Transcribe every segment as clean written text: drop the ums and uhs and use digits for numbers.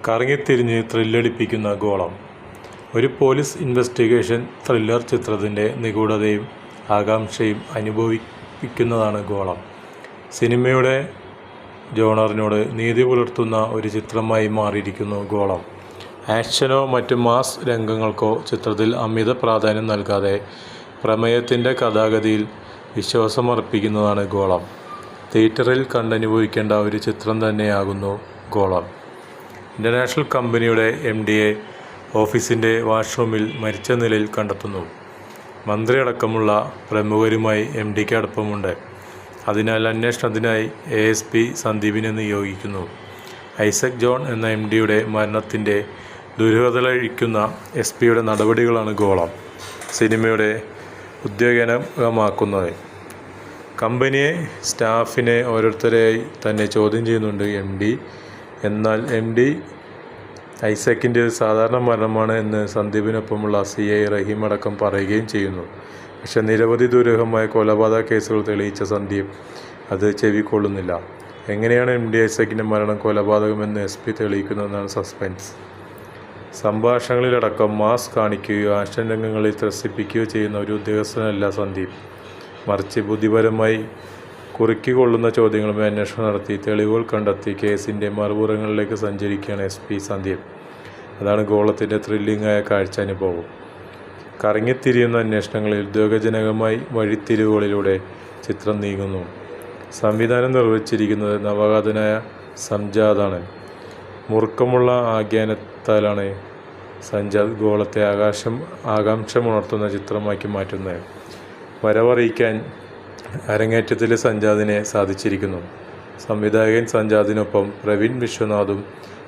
കറങ്ങിത്തിരിഞ്ഞ് ത്രില്ലടിപ്പിക്കുന്ന ഗോളം. ഒരു police investigation thriller ചിത്രത്തിൻ്റെ നിഗൂഢതയും ആകാംക്ഷയും അനുഭവിപ്പിക്കുന്നതാണ് ഗോളം. സിനിമയുടെ ജോണറിനോട് നീതി പുലർത്തുന്ന ഒരു ചിത്രമായി മാറിയിരിക്കുന്നു ഗോളം. ആക്ഷനോ മറ്റ് മാസ് രംഗങ്ങൾക്കോ ചിത്രത്തിൽ അമിത പ്രാധാന്യം നൽകാതെ പ്രമേയത്തിൻ്റെ കഥാഗതിയിൽ വിശ്വാസമർപ്പിക്കുന്നതാണ് ഗോളം. തിയേറ്ററിൽ കണ്ടനുഭവിക്കേണ്ട ഒരു ചിത്രം തന്നെയാകുന്നു ഗോളം. ഇൻ്റർനാഷണൽ കമ്പനിയുടെ MD-യെ ഓഫീസിൻ്റെ വാഷ്റൂമിൽ മരിച്ച നിലയിൽ കണ്ടെത്തുന്നു. മന്ത്രിയടക്കമുള്ള പ്രമുഖരുമായി MD-ക്ക് അടുപ്പമുണ്ട്. അതിനാൽ അന്വേഷണത്തിനായി ASP സന്ദീപിനെ നിയോഗിക്കുന്നു. ഐസക് ജോൺ എന്ന MD-യുടെ മരണത്തിൻ്റെ ദുരൂഹതയഴിക്കുന്ന SP-യുടെ നടപടികളാണ് ഗോളം സിനിമയുടെ ഉദ്യോഗമാക്കുന്നത്. കമ്പനിയെ സ്റ്റാഫിനെ ഓരോരുത്തരെയായി തന്നെ ചോദ്യം ചെയ്യുന്നുണ്ട് MD. എന്നാൽ MD ഐസക്കിൻ്റെ ഒരു സാധാരണ മരണമാണ് എന്ന് സന്ദീപിനൊപ്പമുള്ള CI റഹീം അടക്കം പറയുകയും ചെയ്യുന്നു. പക്ഷെ നിരവധി ദുരൂഹമായ കൊലപാതക കേസുകൾ തെളിയിച്ച സന്ദീപ് അത് ചെവിക്കൊള്ളുന്നില്ല. എങ്ങനെയാണ് MD ഐസക്കിൻ്റെ മരണം കൊലപാതകമെന്ന് SP തെളിയിക്കുന്നതെന്നാണ് സസ്പെൻസ്. സംഭാഷണങ്ങളിലടക്കം മാസ് കാണിക്കുകയോ ആക്ഷൻ രംഗങ്ങളിൽ ത്രസിപ്പിക്കുകയോ ചെയ്യുന്ന ഒരു ഉദ്യോഗസ്ഥനല്ല സന്ദീപ്. മറിച്ച് ബുദ്ധിപരമായി കുറുക്കിക്കൊള്ളുന്ന ചോദ്യങ്ങളുമായി അന്വേഷണം നടത്തി തെളിവുകൾ കണ്ടെത്തി കേസിൻ്റെ മറുപുറങ്ങളിലേക്ക് സഞ്ചരിക്കുകയാണ് SP സന്ദീപ്. അതാണ് ഗോളത്തിൻ്റെ ത്രില്ലിംഗായ കാഴ്ച അനുഭവം. കറങ്ങിത്തിരിയുന്ന അന്വേഷണങ്ങളിൽ ഉദ്യോഗജനകമായി വഴിത്തിരിവുകളിലൂടെ ചിത്രം നീങ്ങുന്നു. സംവിധാനം നിർവഹിച്ചിരിക്കുന്നത് നവാഗതനായ സംജാദാണ്. മുറുക്കമുള്ള ആഖ്യാനത്താലാണ് സംജാദ് ഗോളത്തെ ആകാംക്ഷമുണർത്തുന്ന ചിത്രമാക്കി മാറ്റുന്നത്. വരവറിയിക്കാൻ അരങ്ങേറ്റത്തിലെ സംജാദിനെ സാധിച്ചിരിക്കുന്നു. സംവിധായകൻ സംജാദിനൊപ്പം പ്രവീൺ വിശ്വനാഥും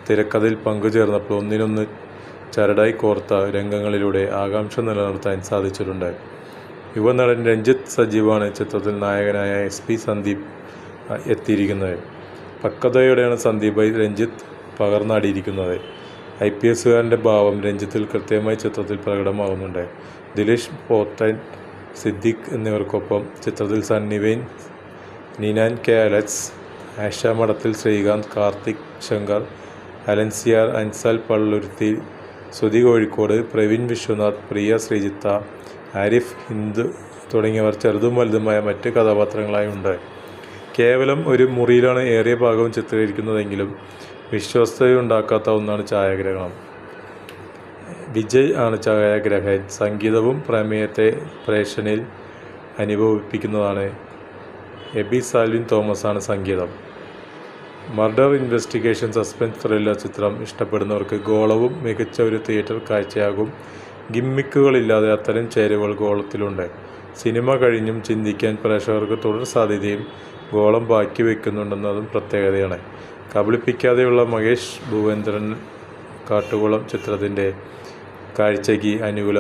തിരക്കഥയിൽ പങ്കുചേർന്നപ്പോൾ ഒന്നിനൊന്ന് ചരടായി കോർത്ത രംഗങ്ങളിലൂടെ ആകാംക്ഷ നിലനിർത്താൻ സാധിച്ചിട്ടുണ്ട്. യുവനടൻ രഞ്ജിത്ത് സജീവാണ് ചിത്രത്തിൽ നായകനായ SP സന്ദീപ് എത്തിയിരിക്കുന്നത്. പക്വതയോടെയാണ് സന്ദീപായി രഞ്ജിത്ത് പകർന്നാടിയിരിക്കുന്നത്. IPSകാരൻ്റെ ഭാവം രഞ്ജിത്തിൽ കൃത്യമായി ചിത്രത്തിൽ പ്രകടമാകുന്നുണ്ട്. ദിലീഷ് പോത്തൻ, സിദ്ദിഖ് എന്നിവർക്കൊപ്പം ചിത്രത്തിൽ സണ്ണി വെയിൻ, നിനാൻ K. അലക്സ്, ആഷ മഠത്തിൽ ശ്രീകാന്ത്, കാർത്തിക് ശങ്കർ, അലൻസിയാർ, അൻസാൽ പള്ളുരുത്തി, സുധി കോഴിക്കോട്, പ്രവീൺ വിശ്വനാഥ്, പ്രിയ ശ്രീജിത്ത, ആരിഫ് ഹിന്ദ് തുടങ്ങിയവർ ചെറുതും വലുതുമായ മറ്റ് കഥാപാത്രങ്ങളായി ഉണ്ട്. കേവലം ഒരു മുറിയിലാണ് ഏറിയ ഭാഗവും ചിത്രീകരിക്കുന്നതെങ്കിലും വിശ്വസ്തതയുണ്ടാക്കാത്ത ഒന്നാണ് ഛായാഗ്രഹണം. വിജയ് ആണ് ഛായാഗ്രഹകൻ. സംഗീതവും പ്രമേയത്തെ പ്രേക്ഷകനിൽ അനുഭവിപ്പിക്കുന്നതാണ്. എബി സാൽവിൻ തോമസാണ് സംഗീതം. മർഡർ ഇൻവെസ്റ്റിഗേഷൻ സസ്പെൻസ് ത്രില്ലർ ചിത്രം ഇഷ്ടപ്പെടുന്നവർക്ക് ഗോളവും മികച്ച ഒരു തിയേറ്റർ കാഴ്ചയാകും. ഗിമ്മിക്കുകളില്ലാതെ അത്തരം ചേരുവകൾ ഗോളത്തിലുണ്ട്. സിനിമ കഴിഞ്ഞും ചിന്തിക്കാൻ പ്രേക്ഷകർക്ക് തുടർ സാധ്യതയും ഗോളം ബാക്കി വയ്ക്കുന്നുണ്ടെന്നതും പ്രത്യേകതയാണ്. കബളിപ്പിക്കാതെയുള്ള മഹേഷ് ഭൂപേന്ദ്രൻ കാട്ടുകുളം ചിത്രത്തിൻ്റെ കാഴ്ചയ്ക്ക് അനുകൂല